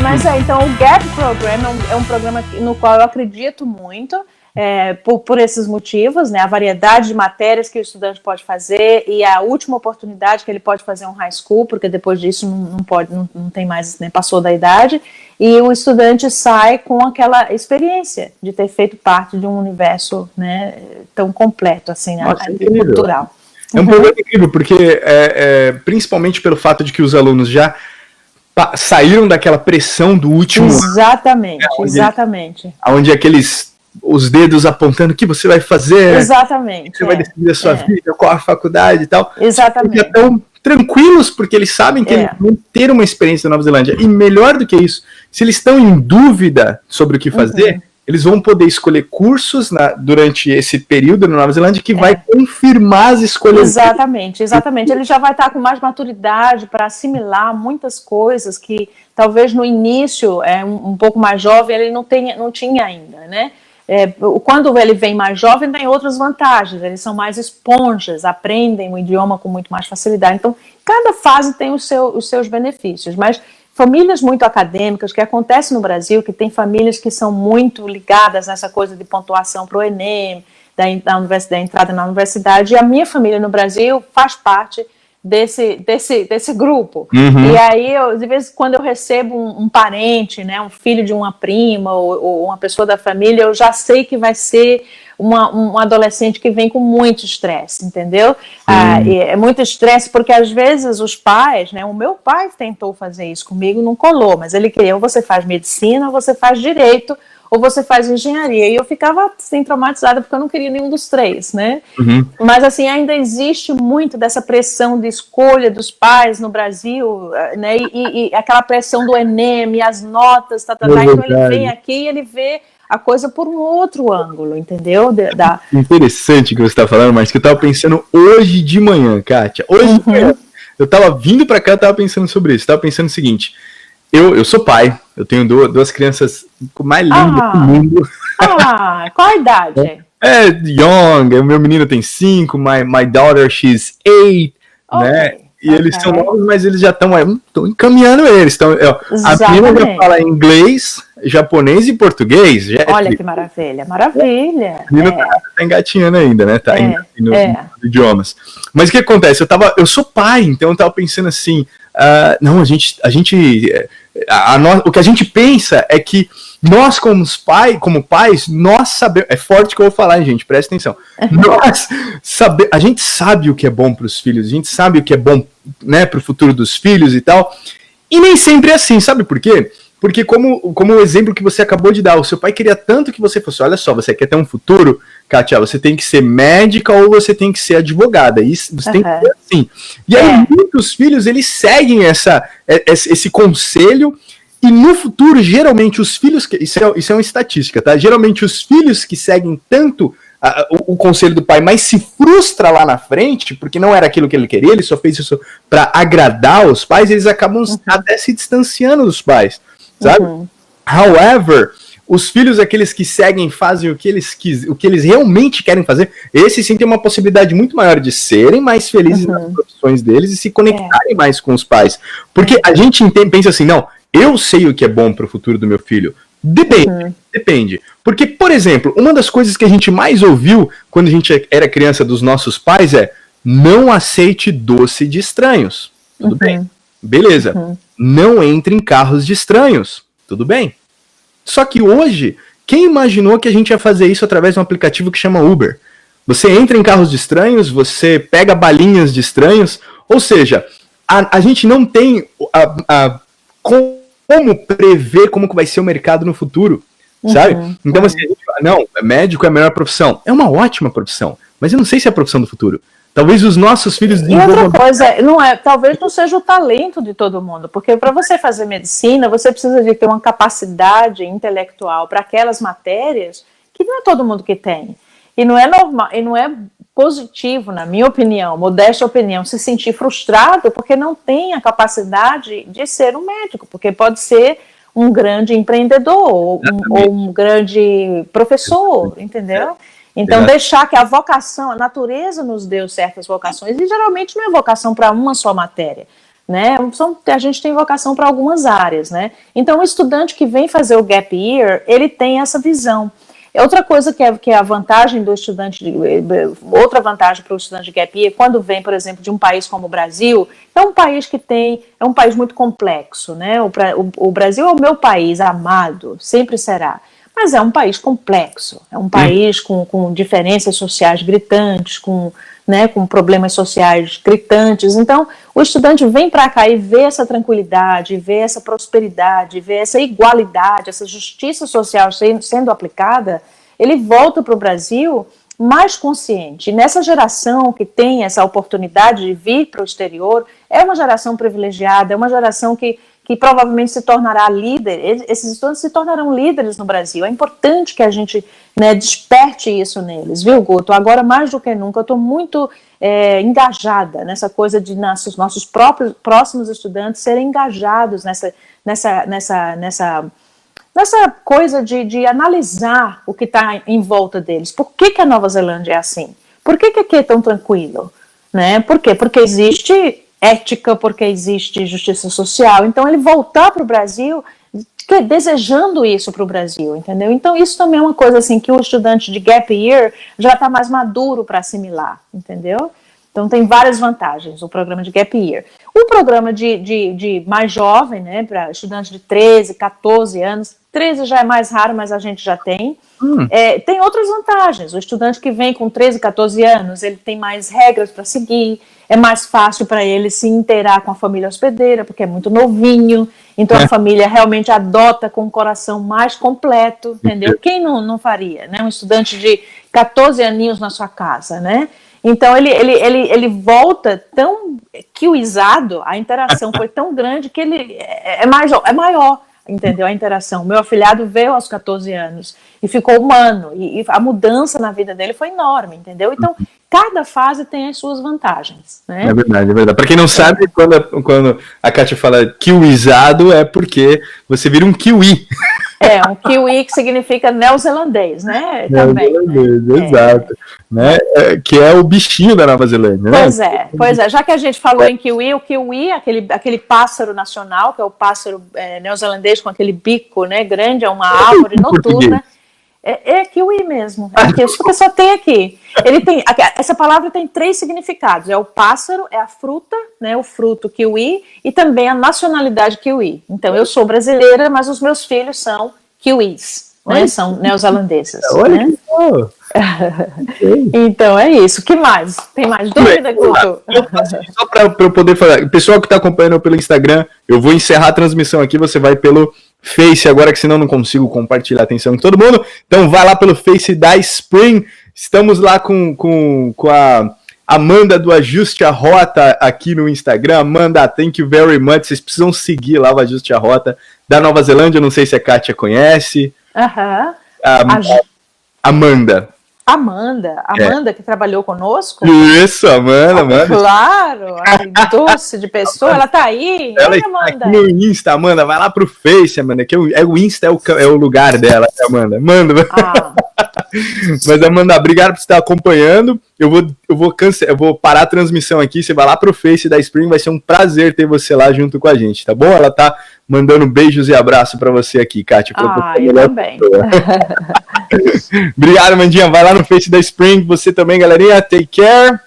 Mas então o GAP Program é um programa no qual eu acredito muito, por esses motivos, né? A variedade de matérias que o estudante pode fazer e a última oportunidade que ele pode fazer um high school, porque depois disso não tem mais, né? Passou da idade, e o estudante sai com aquela experiência de ter feito parte de um universo, né, tão completo assim, cultural. É um programa incrível, porque principalmente pelo fato de que os alunos já saíram daquela pressão do último exatamente, ano, exatamente. Onde os dedos apontando o que você vai fazer, exatamente, você vai decidir a sua vida, qual a faculdade e tal. Exatamente. Já estão tranquilos, porque eles sabem que eles vão ter uma experiência na Nova Zelândia. E melhor do que isso, se eles estão em dúvida sobre o que fazer, eles vão poder escolher cursos durante esse período na Nova Zelândia que vai confirmar as escolhas. Exatamente. Ele já vai estar com mais maturidade para assimilar muitas coisas que talvez no início, um pouco mais jovem, ele não tinha ainda, né? Quando ele vem mais jovem, tem outras vantagens, eles são mais esponjas, aprendem o idioma com muito mais facilidade. Então, cada fase tem os seus benefícios, mas famílias muito acadêmicas, que acontece no Brasil, que tem famílias que são muito ligadas nessa coisa de pontuação para o Enem, da entrada na universidade, e a minha família no Brasil faz parte desse grupo. E aí, de vez em quando eu recebo um parente, né, um filho de uma prima ou uma pessoa da família, eu já sei que vai ser um adolescente que vem com muito estresse, entendeu? É muito estresse porque às vezes os pais, né, o meu pai tentou fazer isso comigo, não colou, mas ele queria, ou você faz medicina, ou você faz direito, ou você faz engenharia, e eu ficava assim traumatizada porque eu não queria nenhum dos três, né? Mas assim, ainda existe muito dessa pressão de escolha dos pais no Brasil, né? E aquela pressão do Enem, e as notas, então ele vem aqui e ele vê a coisa por um outro ângulo, entendeu? Interessante que você está falando, mas que eu estava pensando hoje de manhã, Kátia. Hoje de manhã, eu estava vindo para cá, eu estava pensando sobre isso, estava pensando o seguinte: eu sou pai, eu tenho duas crianças mais lindas do mundo. Qual a idade? Young, o meu menino tem 5, my daughter, she's 8, né? E eles são novos, mas eles já estão encaminhando eles. A menina já fala inglês, japonês e português. Olha que maravilha, maravilha. A menina tá engatinhando ainda, né? Tá nos idiomas. Mas o que acontece? Eu sou pai, então eu tava pensando assim, não, o que a gente pensa é que nós, como pais, nós sabemos. É forte que eu vou falar, hein, gente, presta atenção. A gente sabe o que é bom para os filhos, a gente sabe o que é bom, né, para o futuro dos filhos e tal. E nem sempre é assim, sabe por quê? Porque como o exemplo que você acabou de dar, o seu pai queria tanto que você fosse, olha só, você quer ter um futuro, Kátia, você tem que ser médica ou você tem que ser advogada. Isso você tem que ser assim. E aí muitos filhos, eles seguem esse conselho. E no futuro, geralmente, os filhos... Isso é uma estatística, tá? Geralmente, os filhos que seguem tanto o conselho do pai, mas se frustra lá na frente, porque não era aquilo que ele queria, ele só fez isso para agradar os pais, eles acabam até se distanciando dos pais, sabe? However, os filhos, aqueles que seguem, fazem o que eles realmente querem fazer, esses sim têm uma possibilidade muito maior de serem mais felizes nas profissões deles e se conectarem mais com os pais. Porque a gente pensa assim, não... Eu sei o que é bom para o futuro do meu filho. Depende. Porque, por exemplo, uma das coisas que a gente mais ouviu quando a gente era criança dos nossos pais é: não aceite doce de estranhos. Tudo bem. Beleza. Não entre em carros de estranhos. Tudo bem. Só que hoje, quem imaginou que a gente ia fazer isso através de um aplicativo que chama Uber? Você entra em carros de estranhos, você pega balinhas de estranhos, ou seja, a gente não tem como prever como que vai ser o mercado no futuro, sabe? Então, assim, a gente fala, não, médico é a melhor profissão. É uma ótima profissão, mas eu não sei se é a profissão do futuro. Talvez os nossos filhos desenvolvam... E outra coisa, talvez não seja o talento de todo mundo, porque para você fazer medicina, você precisa de ter uma capacidade intelectual para aquelas matérias que não é todo mundo que tem. E não é normal, e não é positivo, na minha opinião, modesta opinião, se sentir frustrado porque não tem a capacidade de ser um médico, porque pode ser um grande empreendedor ou um grande professor, entendeu? Então deixar que a vocação, a natureza nos deu certas vocações, e geralmente não é vocação para uma só matéria, né? A gente tem vocação para algumas áreas, né? Então, o estudante que vem fazer o Gap Year, ele tem essa visão. Outra coisa que é a vantagem do estudante, outra vantagem para o estudante de Gap Year, quando vem, por exemplo, de um país como o Brasil, é um país é um país muito complexo, né? O Brasil é o meu país amado, sempre será. Mas é um país complexo, é um país com diferenças sociais gritantes, com problemas sociais gritantes. Então, o estudante vem para cá e vê essa tranquilidade, vê essa prosperidade, vê essa igualdade, essa justiça social sendo aplicada, ele volta para o Brasil mais consciente. E nessa geração que tem essa oportunidade de vir para o exterior, é uma geração privilegiada, é uma geração que provavelmente se tornará líder, esses estudantes se tornarão líderes no Brasil. É importante que a gente, né, desperte isso neles, viu, Guto? Agora, mais do que nunca, eu estou muito engajada nessa coisa de nossos próximos estudantes serem engajados nessa coisa de analisar o que está em volta deles. Por que a Nova Zelândia é assim? Por que aqui é tão tranquilo? Né? Por quê? Porque existe ética, porque existe justiça social. Então, ele voltar para o Brasil desejando isso para o Brasil, entendeu? Então, isso também é uma coisa assim que o estudante de Gap Year já está mais maduro para assimilar, entendeu? Então, tem várias vantagens o programa de Gap Year. O programa de mais jovem, né, para estudantes de 13, 14 anos, 13 já é mais raro, mas a gente já tem. Tem outras vantagens. O estudante que vem com 13, 14 anos, ele tem mais regras para seguir, é mais fácil para ele se inteirar com a família hospedeira, porque é muito novinho, então a família realmente adota com um coração mais completo, entendeu? Quem não faria, né? Um estudante de 14 aninhos na sua casa, né? Então ele volta tão kiwizado, a interação foi tão grande que ele é maior, entendeu? A interação. Meu afilhado veio aos 14 anos e ficou humano, e a mudança na vida dele foi enorme, entendeu? Então, cada fase tem as suas vantagens, né? É verdade, é verdade. Para quem não sabe, quando a Kátia fala kiwizado, é porque você vira um kiwi. Um kiwi que significa neozelandês, né? Também. Neozelandês, exato. Né? Que é o bichinho da Nova Zelândia, né? Pois é. Já que a gente falou em kiwi, o kiwi, aquele pássaro nacional, que é o pássaro neozelandês com aquele bico, né, grande, é uma árvore noturna. É kiwi mesmo, porque só tem aqui. Essa palavra tem 3 significados: é o pássaro, é a fruta, né, o fruto kiwi, e também a nacionalidade kiwi. Então, eu sou brasileira, mas os meus filhos são kiwis, né, são neozelandeses. Olha, né? Então é isso. Que mais? Tem mais dúvida, Guto? Só para eu poder falar, o pessoal que está acompanhando pelo Instagram, eu vou encerrar a transmissão aqui, você vai pelo Face agora, que senão não consigo compartilhar a atenção com todo mundo. Então vai lá pelo Face da Spring. Estamos lá com a Amanda do Ajuste a Rota aqui no Instagram. Amanda, thank you very much. Vocês precisam seguir lá o Ajuste a Rota da Nova Zelândia. Não sei se a Kátia conhece. Amanda, que trabalhou conosco. Isso, Amanda. Claro, doce de pessoa, ela tá aí. Ela está aqui no Insta, Amanda, vai lá pro Face, Amanda, que o Insta é o lugar dela, Amanda. Mas, Amanda, obrigado por estar acompanhando. Eu vou parar a transmissão aqui, você vai lá pro Face da Spring, vai ser um prazer ter você lá junto com a gente, tá bom? Ela tá mandando beijos e abraços pra você aqui, Kátia. Eu também. Obrigado, Mandinha. Vai lá no Face da Spring. Você também, galerinha. Take care.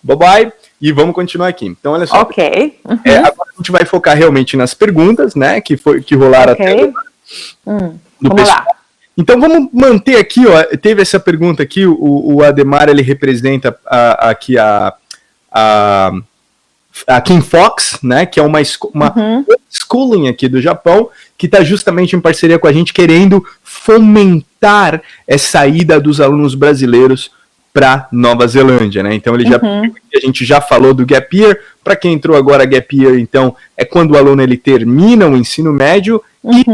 Bye bye. E vamos continuar aqui. Então, olha só. Ok. Agora a gente vai focar realmente nas perguntas, né? Que rolaram até agora. Vamos lá. Então vamos manter aqui, ó. Teve essa pergunta aqui. O Ademar, ele representa aqui a Kim Fox, né, que é uma schooling aqui do Japão, que está justamente em parceria com a gente, querendo fomentar essa ida dos alunos brasileiros para Nova Zelândia, né? Então a gente já falou do Gap Year. Para quem entrou agora, Gap Year, então, é quando o aluno ele termina o ensino médio e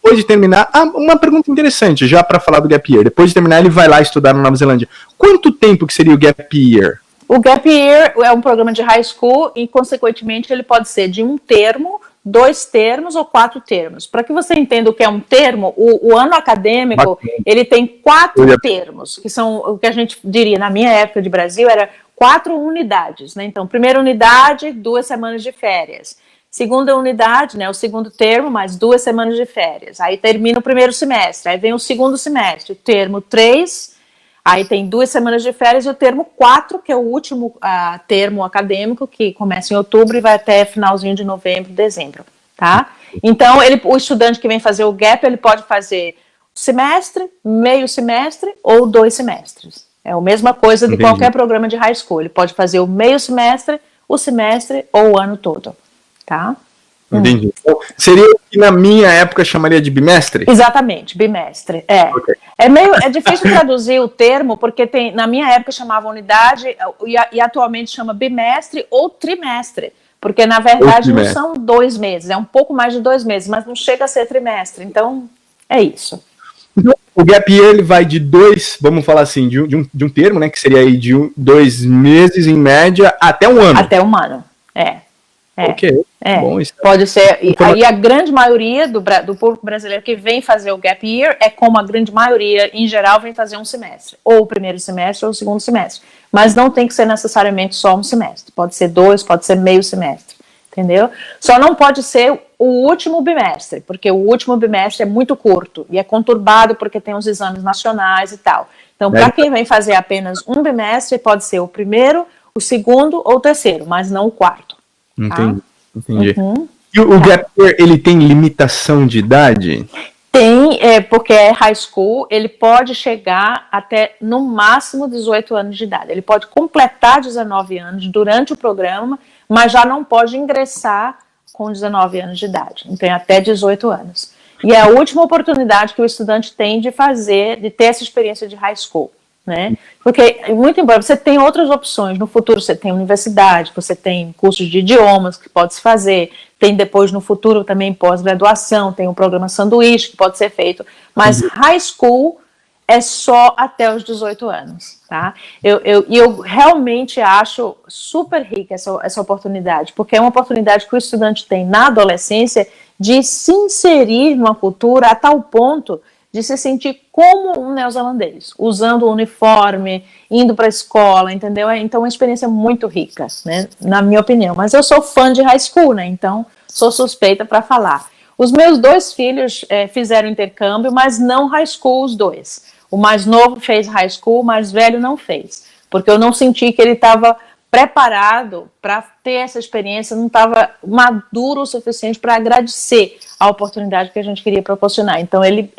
depois de terminar, uma pergunta interessante, já para falar do Gap Year, depois de terminar ele vai lá estudar na Nova Zelândia. Quanto tempo que seria o Gap Year? O Gap Year é um programa de high school e, consequentemente, ele pode ser de 1 termo, 2 termos ou 4 termos. Para que você entenda o que é um termo, o ano acadêmico, ele tem 4 termos, que são o que a gente diria, na minha época de Brasil, era 4 unidades, né? Então, primeira unidade, 2 semanas de férias. Segunda unidade, né, o segundo termo, mais 2 semanas de férias. Aí termina o primeiro semestre, aí vem o segundo semestre, termo 3, aí tem 2 semanas de férias, e o termo 4, que é o último termo acadêmico, que começa em outubro e vai até finalzinho de novembro, dezembro, tá? Então, o estudante que vem fazer o GAP, ele pode fazer semestre, meio semestre ou 2 semestres. É a mesma coisa de Entendi. qualquer programa de high school. Ele pode fazer o meio semestre, o semestre ou o ano todo. Tá? Entendi. Então, seria o que na minha época chamaria de bimestre? Exatamente, bimestre. Okay. É difícil traduzir o termo, porque na minha época chamava unidade e atualmente chama bimestre ou trimestre. Porque, na verdade, não são 2 meses, é um pouco mais de 2 meses, mas não chega a ser trimestre. Então, é isso. O gap year, ele vai de 2, vamos falar assim, de um termo, né, que seria aí de 2 meses, em média, até 1 ano. Até 1 ano, Ok, bom, isso pode ser. Aí a grande maioria do público brasileiro que vem fazer o gap year é como a grande maioria, em geral, vem fazer um semestre. Ou o primeiro semestre ou o segundo semestre. Mas não tem que ser necessariamente só um semestre. Pode ser 2, pode ser meio semestre. Entendeu? Só não pode ser o último bimestre, porque o último bimestre é muito curto e é conturbado porque tem os exames nacionais e tal. Então, para quem vem fazer apenas um bimestre, pode ser o primeiro, o segundo ou o terceiro, mas não o quarto. Entendi, entendi. E o gap year, ele tem limitação de idade? Tem, porque é high school, ele pode chegar até, no máximo, 18 anos de idade. Ele pode completar 19 anos durante o programa, mas já não pode ingressar com 19 anos de idade. Então, é até 18 anos. E é a última oportunidade que o estudante tem de ter essa experiência de high school. Né? Porque, muito embora você tenha outras opções, no futuro você tem universidade, você tem cursos de idiomas que pode se fazer, tem depois no futuro também pós-graduação, tem um programa sanduíche que pode ser feito, mas high school é só até os 18 anos, tá? Eu realmente acho super rica essa oportunidade, porque é uma oportunidade que o estudante tem na adolescência de se inserir numa cultura a tal ponto de se sentir como um neozelandês, usando o uniforme, indo para a escola, entendeu? Então é uma experiência muito rica, né, na minha opinião. Mas eu sou fã de high school, né, então sou suspeita para falar. Os meus 2 filhos fizeram intercâmbio, mas não high school os 2. O mais novo fez high school, o mais velho não fez, porque eu não senti que ele estava preparado para ter essa experiência, não estava maduro o suficiente para agradecer a oportunidade que a gente queria proporcionar. Então, ele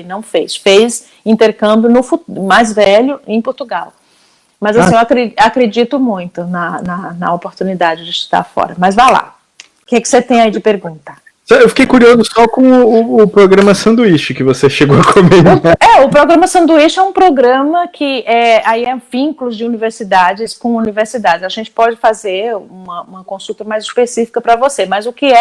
não fez intercâmbio no mais velho em Portugal. Mas, assim, eu acredito muito na oportunidade de estudar fora. Mas vá lá. O que você tem aí de pergunta? Eu fiquei curioso só com o programa Sanduíche que você chegou a comer. O programa Sanduíche é um programa que aí é vínculos de universidades com universidades. A gente pode fazer uma consulta mais específica para você, mas o que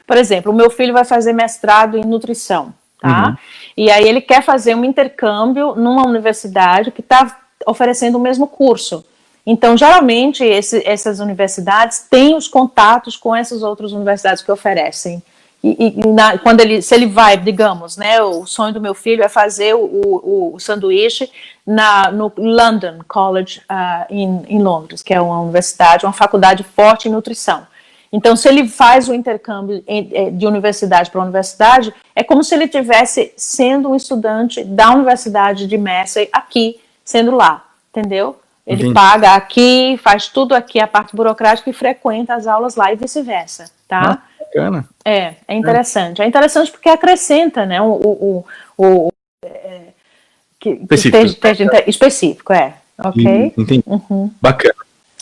por exemplo, o meu filho vai fazer mestrado em nutrição, tá? E aí ele quer fazer um intercâmbio numa universidade que está oferecendo o mesmo curso. Então, geralmente, essas universidades têm os contatos com essas outras universidades que oferecem. Se ele vai, digamos, né, o sonho do meu filho é fazer o sanduíche no London College em Londres, que é uma universidade, uma faculdade forte em nutrição. Então, se ele faz o intercâmbio de universidade para universidade, é como se ele estivesse sendo um estudante da Universidade de Massey aqui, sendo lá, entendeu? Ele paga aqui, faz tudo aqui, a parte burocrática, e frequenta as aulas lá e vice-versa, tá? Bacana. É interessante. É interessante porque acrescenta, né, específico, ok? Entendi. Bacana.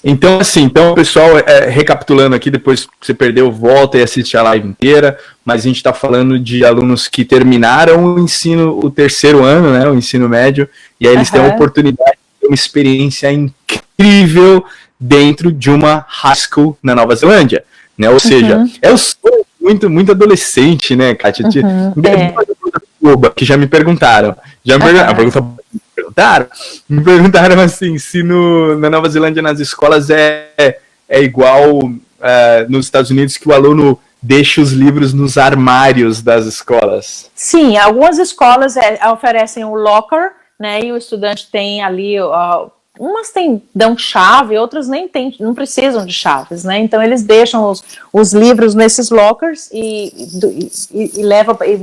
Então, assim, pessoal, recapitulando aqui, depois que você perdeu, volta e assiste a live inteira, mas a gente está falando de alunos que terminaram o terceiro ano, né, o ensino médio, e aí eles têm a oportunidade de ter uma experiência incrível dentro de uma high school na Nova Zelândia, né, ou seja, é o sonho muito adolescente, né, Kátia? Que já me perguntaram, me perguntaram assim, se na Nova Zelândia nas escolas é igual nos Estados Unidos, que o aluno deixa os livros nos armários das escolas. Sim, algumas escolas oferecem o locker, né, e o estudante tem ali umas dão chave, outras nem tem, não precisam de chaves, né? Então eles deixam os livros nesses lockers e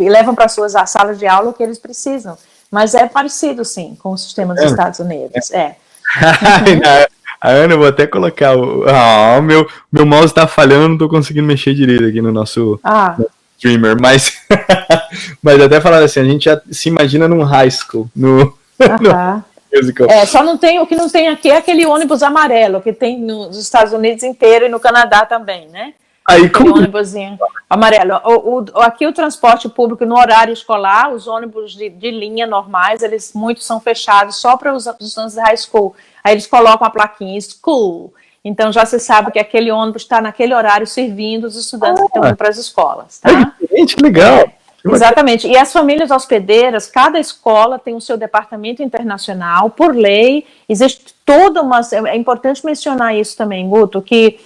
levam para suas salas de aula o que eles precisam. Mas é parecido, sim, com o sistema dos Estados Unidos. A Ana, eu vou até colocar o meu mouse tá falhando, não tô conseguindo mexer direito aqui no nosso streamer, mas até falando assim, a gente já se imagina num high school, no musical. Só não tem, o que não tem aqui é aquele ônibus amarelo, que tem nos Estados Unidos inteiro e no Canadá também, né? Aí, aquele ônibusinho amarelo. Aqui o transporte público no horário escolar, os ônibus de linha normais, muitos são fechados só para os estudantes da high school. Aí eles colocam a plaquinha school. Então já se sabe que aquele ônibus está naquele horário servindo os estudantes que estão indo para as escolas. Tá? Gente, que legal! Exatamente. E as famílias hospedeiras, cada escola tem o seu departamento internacional, por lei, existe toda uma... É importante mencionar isso também, Guto, que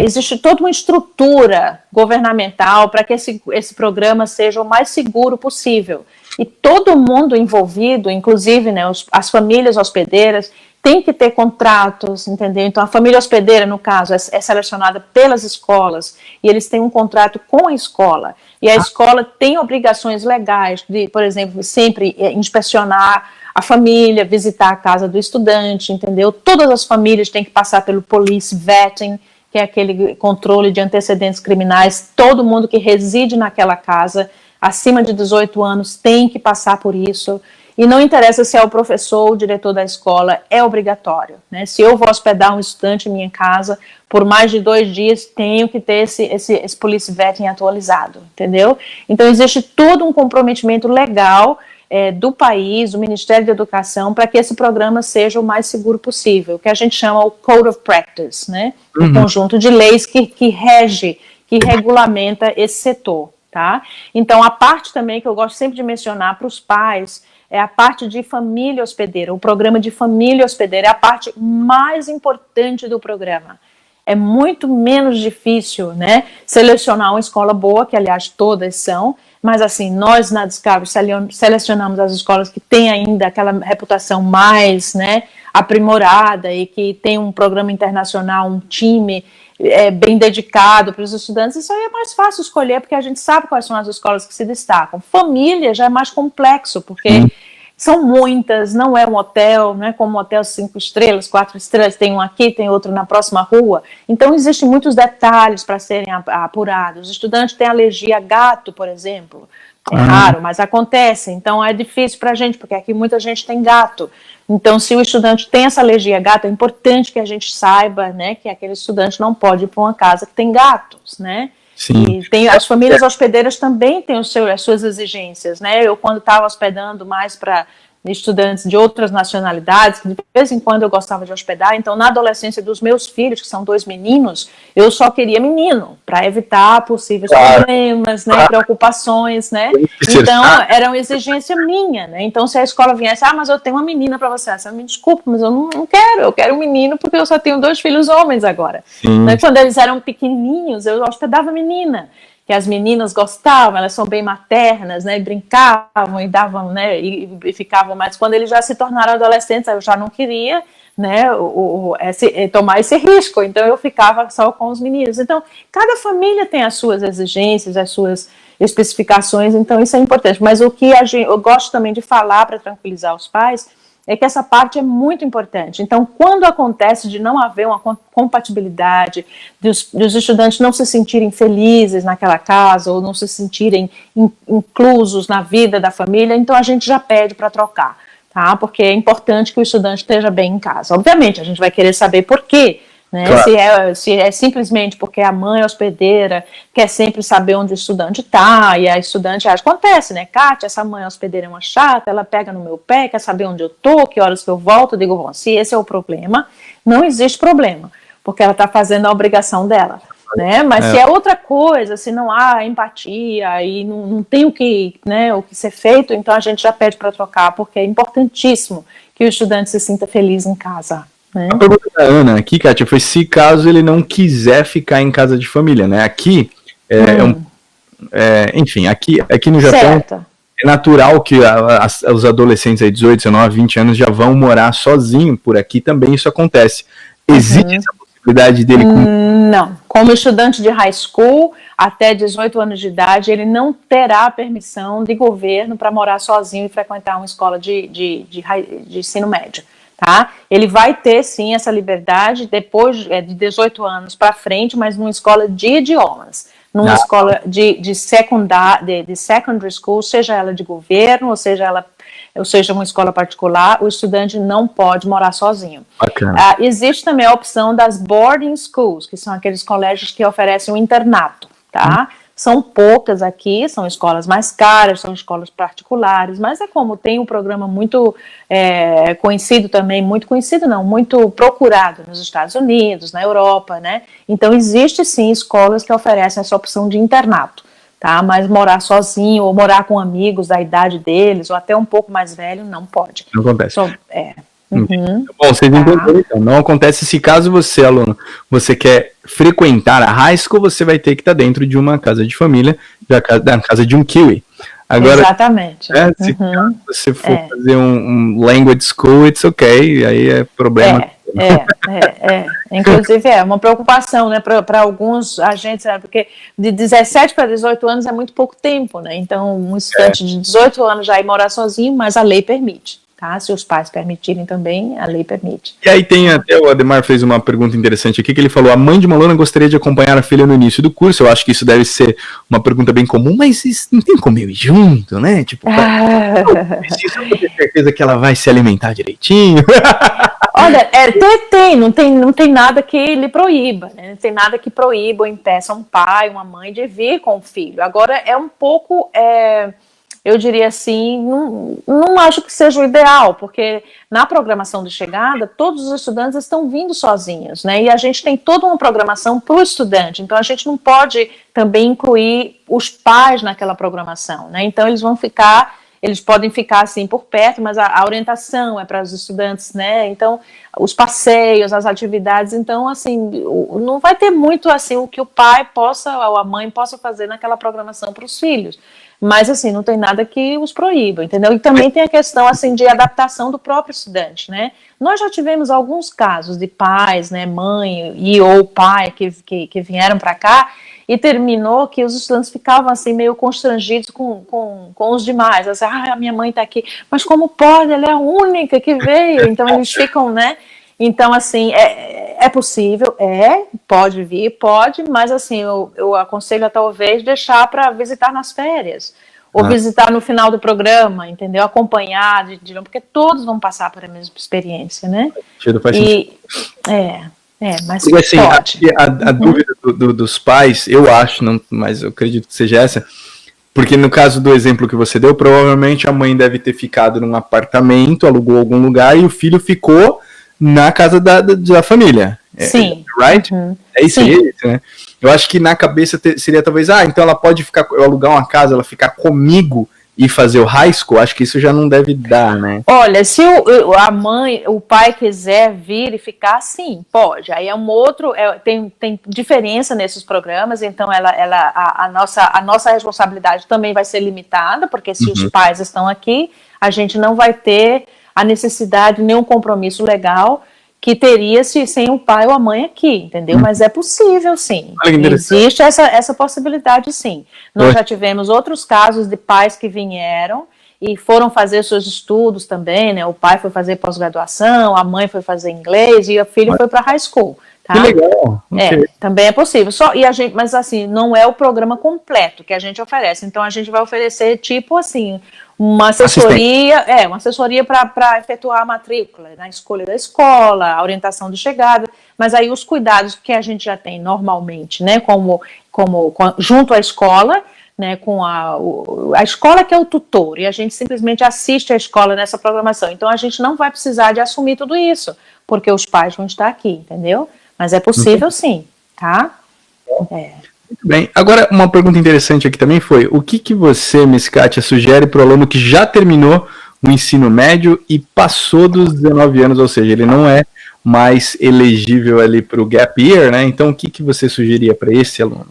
existe toda uma estrutura governamental para que esse programa seja o mais seguro possível. E todo mundo envolvido, inclusive, né, as famílias hospedeiras, tem que ter contratos, entendeu? Então, a família hospedeira, no caso, é selecionada pelas escolas e eles têm um contrato com a escola. E a escola tem obrigações legais de, por exemplo, sempre inspecionar a família, visitar a casa do estudante, entendeu? Todas as famílias têm que passar pelo police vetting, que é aquele controle de antecedentes criminais. Todo mundo que reside naquela casa, acima de 18 anos, tem que passar por isso. E não interessa se é o professor ou o diretor da escola, é obrigatório, né? Se eu vou hospedar um estudante em minha casa, por mais de 2 dias, tenho que ter esse police vetting atualizado, entendeu? Então, existe todo um comprometimento legal do país, do Ministério da Educação, para que esse programa seja o mais seguro possível, que a gente chama o Code of Practice, né? Um conjunto de leis que regulamenta esse setor, tá? Então, a parte também que eu gosto sempre de mencionar para os pais é a parte de família hospedeira. O programa de família hospedeira é a parte mais importante do programa. É muito menos difícil, né, selecionar uma escola boa, que aliás todas são, mas assim, nós na Discovery selecionamos as escolas que têm ainda aquela reputação mais, né, aprimorada e que tem um programa internacional, um time bem dedicado para os estudantes. Isso aí é mais fácil escolher, porque a gente sabe quais são as escolas que se destacam. Família já é mais complexo, porque são muitas, não é um hotel, não é como um hotel 5 estrelas, 4 estrelas, tem um aqui, tem outro na próxima rua. Então, existem muitos detalhes para serem apurados. Os estudantes têm alergia a gato, por exemplo. É raro, mas acontece. Então, é difícil para a gente, porque aqui muita gente tem gato. Então, se o estudante tem essa alergia a gato, é importante que a gente saiba, né, que aquele estudante não pode ir para uma casa que tem gatos, né? Sim. E as famílias hospedeiras também têm as suas exigências, né? Eu, quando estava hospedando mais para estudantes de outras nacionalidades, que de vez em quando eu gostava de hospedar, então na adolescência dos meus filhos, que são 2 meninos, eu só queria menino, para evitar possíveis problemas, né, preocupações, né, então era uma exigência minha, né, então se a escola viesse, mas eu tenho uma menina para você, me desculpa, mas eu não quero, eu quero um menino porque eu só tenho 2 filhos homens agora, né? Quando eles eram pequenininhos, eu hospedava menina, que as meninas gostavam, elas são bem maternas, né, e brincavam e davam, né, e ficavam, mas quando eles já se tornaram adolescentes, eu já não queria, né, tomar esse risco, então eu ficava só com os meninos. Então, cada família tem as suas exigências, as suas especificações, então isso é importante, mas o que eu gosto também de falar para tranquilizar os pais, é que essa parte é muito importante. Então, quando acontece de não haver uma compatibilidade, dos estudantes não se sentirem felizes naquela casa, ou não se sentirem inclusos na vida da família, então a gente já pede para trocar, tá? Porque é importante que o estudante esteja bem em casa. Obviamente, a gente vai querer saber por quê, né? Claro. Se é simplesmente porque a mãe hospedeira quer sempre saber onde o estudante está, e a estudante acontece, né? Kátia, essa mãe hospedeira é uma chata, ela pega no meu pé, quer saber onde eu estou, que horas que eu volto. Eu digo, bom, se esse é o problema, não existe problema, porque ela está fazendo a obrigação dela, né? Mas se é outra coisa, se não há empatia e não tem o que ser feito, então a gente já pede para trocar, porque é importantíssimo que o estudante se sinta feliz em casa. A pergunta da Ana aqui, Kátia, foi se caso ele não quiser ficar em casa de família, né? Aqui, enfim, aqui no Japão, é natural que os adolescentes aí, 18, 19, 20 anos, já vão morar sozinho por aqui, também isso acontece. Existe essa possibilidade dele... Não. Como estudante de high school, até 18 anos de idade, ele não terá permissão de governo para morar sozinho e frequentar uma escola de ensino médio. Tá? Ele vai ter, sim, essa liberdade depois de 18 anos para frente, mas numa escola de idiomas. Numa escola de secondary school, seja ela de governo, ou seja uma escola particular, o estudante não pode morar sozinho. Existe também a opção das boarding schools, que são aqueles colégios que oferecem um internato, tá? São poucas aqui, são escolas mais caras, são escolas particulares, mas é como tem um programa muito conhecido também, muito procurado nos Estados Unidos, na Europa, né? Então existe sim escolas que oferecem essa opção de internato, tá? Mas morar sozinho ou morar com amigos da idade deles ou até um pouco mais velho não pode. Não acontece. Bom, vocês entenderam então. Não acontece se caso você, aluno, você quer frequentar a high school, você vai ter que estar dentro de uma casa de família, da casa de um kiwi. Agora, exatamente. Se você for fazer um language school, it's okay, aí é problema. Inclusive é uma preocupação, né, para alguns agentes, né, porque de 17 para 18 anos é muito pouco tempo, né, então um estudante de 18 anos já ir morar sozinho, mas a lei permite. Tá? Se os pais permitirem também, a lei permite. E aí tem até, o Ademar fez uma pergunta interessante aqui, que ele falou, a mãe de uma aluna gostaria de acompanhar a filha no início do curso. Eu acho que isso deve ser uma pergunta bem comum, mas isso não tem como eu ir junto, né? Tipo, preciso ter certeza que ela vai se alimentar direitinho. Olha, não tem nada que lhe proíba, né? Não tem nada que proíba ou impeça um pai, uma mãe de vir com o filho. Agora, é um pouco... eu diria assim, não acho que seja o ideal, porque na programação de chegada, todos os estudantes estão vindo sozinhos, né? E a gente tem toda uma programação para o estudante, então a gente não pode também incluir os pais naquela programação, né? Então eles podem ficar assim por perto, mas a orientação é para os estudantes, né? Então, os passeios, as atividades, então assim, não vai ter muito assim o que o pai ou a mãe possa fazer naquela programação para os filhos. Mas, assim, não tem nada que os proíba, entendeu? E também tem a questão, assim, de adaptação do próprio estudante, né? Nós já tivemos alguns casos de pais, né, mãe ou pai que vieram para cá e terminou que os estudantes ficavam, assim, meio constrangidos com os demais. Assim, a minha mãe está aqui, mas como pode? Ela é a única que veio. Então, eles ficam, né? Então, assim, é possível, pode vir, mas assim, eu aconselho a talvez deixar para visitar nas férias, ou visitar no final do programa, entendeu? Acompanhar, porque todos vão passar por a mesma experiência, né? Faz sentido. Mas assim, pode. A dúvida dos pais, eu acho, mas eu acredito que seja essa, porque no caso do exemplo que você deu, provavelmente a mãe deve ter ficado num apartamento, alugou algum lugar e o filho ficou na casa da família. Sim. Right? É isso aí, né? Eu acho que na cabeça seria talvez, então ela pode eu alugar uma casa, ela ficar comigo e fazer o high school. Acho que isso já não deve dar, né? Olha, se a mãe, o pai quiser vir e ficar, sim, pode. Aí é um outro, tem diferença nesses programas, então a nossa responsabilidade também vai ser limitada, porque se os pais estão aqui, a gente não vai ter a necessidade, nenhum compromisso legal que teria sem o pai ou a mãe aqui, entendeu? Mas é possível, sim. Existe essa possibilidade, sim. Nós já tivemos outros casos de pais que vieram e foram fazer seus estudos também, né? O pai foi fazer pós-graduação, a mãe foi fazer inglês e o filho foi para high school. Tá? Que legal. Também é possível. Mas assim, não é o programa completo que a gente oferece. Então a gente vai oferecer tipo assim, uma assessoria para efetuar a matrícula, na escolha da escola, a orientação de chegada, mas aí os cuidados que a gente já tem normalmente, né, como junto à escola, né, com a escola que é o tutor, e a gente simplesmente assiste a escola nessa programação. Então a gente não vai precisar de assumir tudo isso, porque os pais vão estar aqui, entendeu? Mas é possível sim, tá? Muito bem. Agora, uma pergunta interessante aqui também foi, o que você, Miss Kátia, sugere para o aluno que já terminou o ensino médio e passou dos 19 anos, ou seja, ele não é mais elegível ali para o gap year, né? Então, o que você sugeria para esse aluno?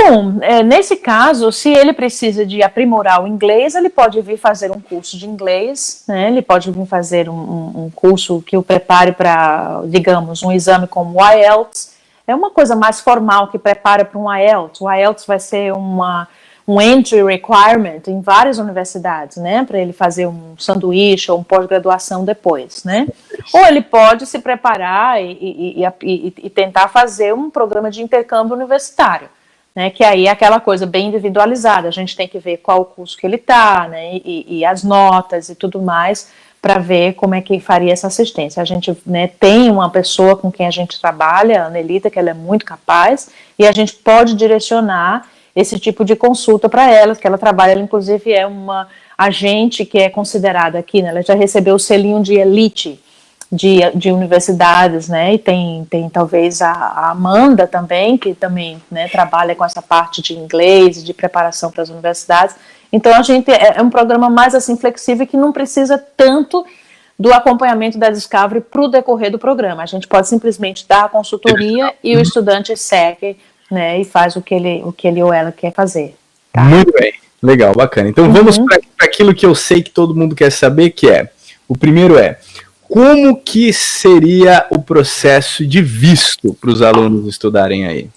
Bom, nesse caso, se ele precisa de aprimorar o inglês, ele pode vir fazer um curso de inglês, né? Ele pode vir fazer um curso que o prepare para, digamos, um exame como o IELTS. É uma coisa mais formal que prepara para um IELTS. O IELTS vai ser um entry requirement em várias universidades, né? Para ele fazer um sanduíche ou um pós-graduação depois, né? Ou ele pode se preparar e tentar fazer um programa de intercâmbio universitário, né, que aí é aquela coisa bem individualizada, a gente tem que ver qual o curso que ele está, né, e as notas e tudo mais, para ver como é que faria essa assistência. A gente, né, tem uma pessoa com quem a gente trabalha, a Anelita, que ela é muito capaz, e a gente pode direcionar esse tipo de consulta para ela, que ela trabalha, ela inclusive é uma agente que é considerada aqui, né, ela já recebeu o selinho de elite, de universidades, né, e tem talvez a Amanda também, que também, né, trabalha com essa parte de inglês, de preparação para as universidades. Então a gente é um programa mais assim flexível que não precisa tanto do acompanhamento da Discovery para o decorrer do programa. A gente pode simplesmente dar a consultoria e o estudante segue, né, e faz o que ele ou ela quer fazer. Tá? Muito bem, legal, bacana. Então vamos para aquilo que eu sei que todo mundo quer saber, que é, o primeiro é, como que seria o processo de visto para os alunos estudarem aí?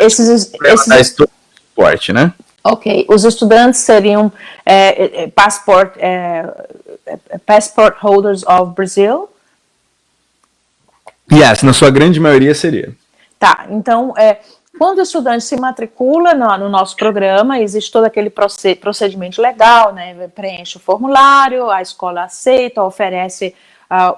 Esses esporte, né? Ok, os estudantes seriam passport holders of Brazil? Yes, na sua grande maioria seria. Tá, então, quando o estudante se matricula no nosso programa, existe todo aquele procedimento legal, né? Preenche o formulário, a escola aceita, oferece a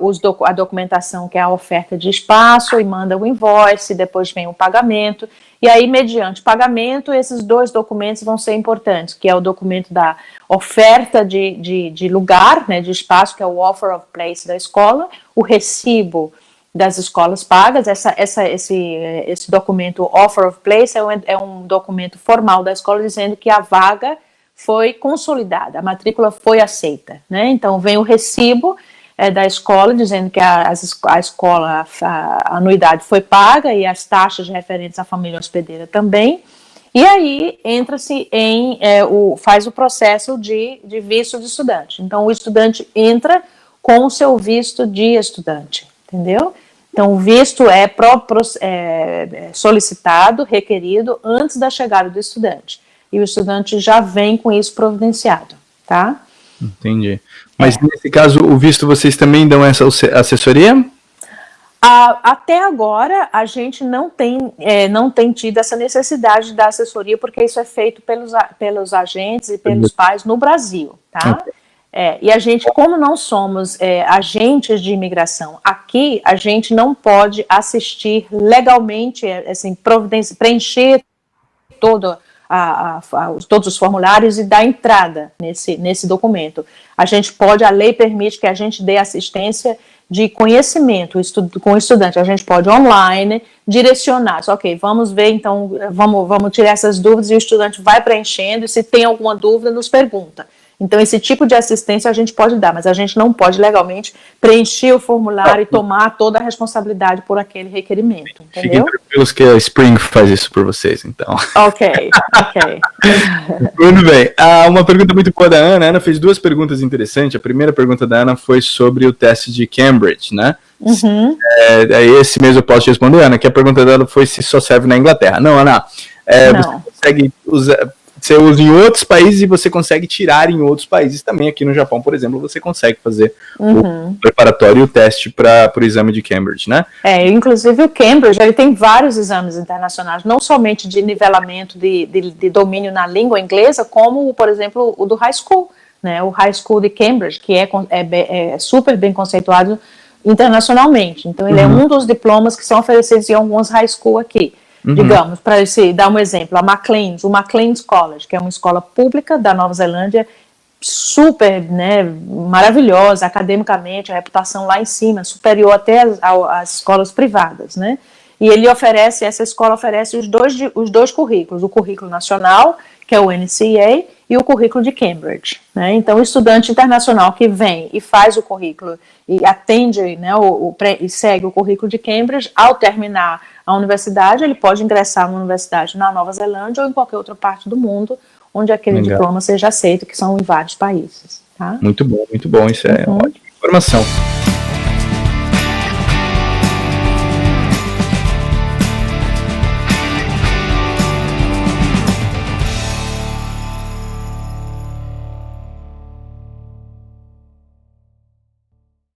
documentação, que é a oferta de espaço, e manda o invoice, depois vem o pagamento, e aí, mediante pagamento, esses dois documentos vão ser importantes, que é o documento da oferta de lugar, né, de espaço, que é o offer of place da escola, o recibo das escolas pagas. Esse documento offer of place é um documento formal da escola dizendo que a vaga foi consolidada, a matrícula foi aceita, né? Então vem o recibo da escola dizendo que a escola, a anuidade foi paga e as taxas referentes à família hospedeira também, e aí entra-se faz o processo de visto de estudante. Então o estudante entra com o seu visto de estudante, entendeu? Então, o visto é solicitado, requerido, antes da chegada do estudante. E o estudante já vem com isso providenciado, tá? Entendi. Mas, nesse caso, o visto, vocês também dão essa assessoria? Até agora, a gente não tem tido essa necessidade da assessoria, porque isso é feito pelos agentes e pelos pais no Brasil, tá? Okay. E a gente, como não somos agentes de imigração aqui, a gente não pode assistir legalmente, assim, preencher todos os formulários e dar entrada nesse documento. A lei permite que a gente dê assistência de conhecimento com o estudante. A gente pode online direcionar, ok, vamos ver então, vamos tirar essas dúvidas, e o estudante vai preenchendo, e se tem alguma dúvida nos pergunta. Então, esse tipo de assistência a gente pode dar, mas a gente não pode legalmente preencher o formulário e tomar toda a responsabilidade por aquele requerimento, entendeu? Fiquem tranquilos que a Spring faz isso por vocês, então. Ok. Muito bem. Uma pergunta muito boa da Ana. A Ana fez duas perguntas interessantes. A primeira pergunta da Ana foi sobre o teste de Cambridge, né? Esse mesmo eu posso te responder, Ana, que a pergunta dela foi se só serve na Inglaterra. Não, Ana, não. Você consegue usar... Você usa em outros países e você consegue tirar em outros países também. Aqui no Japão, por exemplo, você consegue fazer o preparatório e o teste para o exame de Cambridge, né? Inclusive o Cambridge, ele tem vários exames internacionais, não somente de nivelamento de domínio na língua inglesa, como, por exemplo, o do High School, né? O High School de Cambridge, que é super bem conceituado internacionalmente. Então, ele é um dos diplomas que são oferecidos em alguns High School aqui. Digamos, para dar um exemplo, o Maclean's College, que é uma escola pública da Nova Zelândia, super, né, maravilhosa academicamente, a reputação lá em cima, superior até às escolas privadas, né? E essa escola oferece os dois currículos, o currículo nacional, que é o NCEA, e o currículo de Cambridge, né? Então, o estudante internacional que vem e faz o currículo e atende, né, e segue o currículo de Cambridge, ao terminar a universidade, ele pode ingressar numa universidade na Nova Zelândia ou em qualquer outra parte do mundo onde aquele diploma seja aceito, que são em vários países. Tá? Muito bom, isso é ótima informação.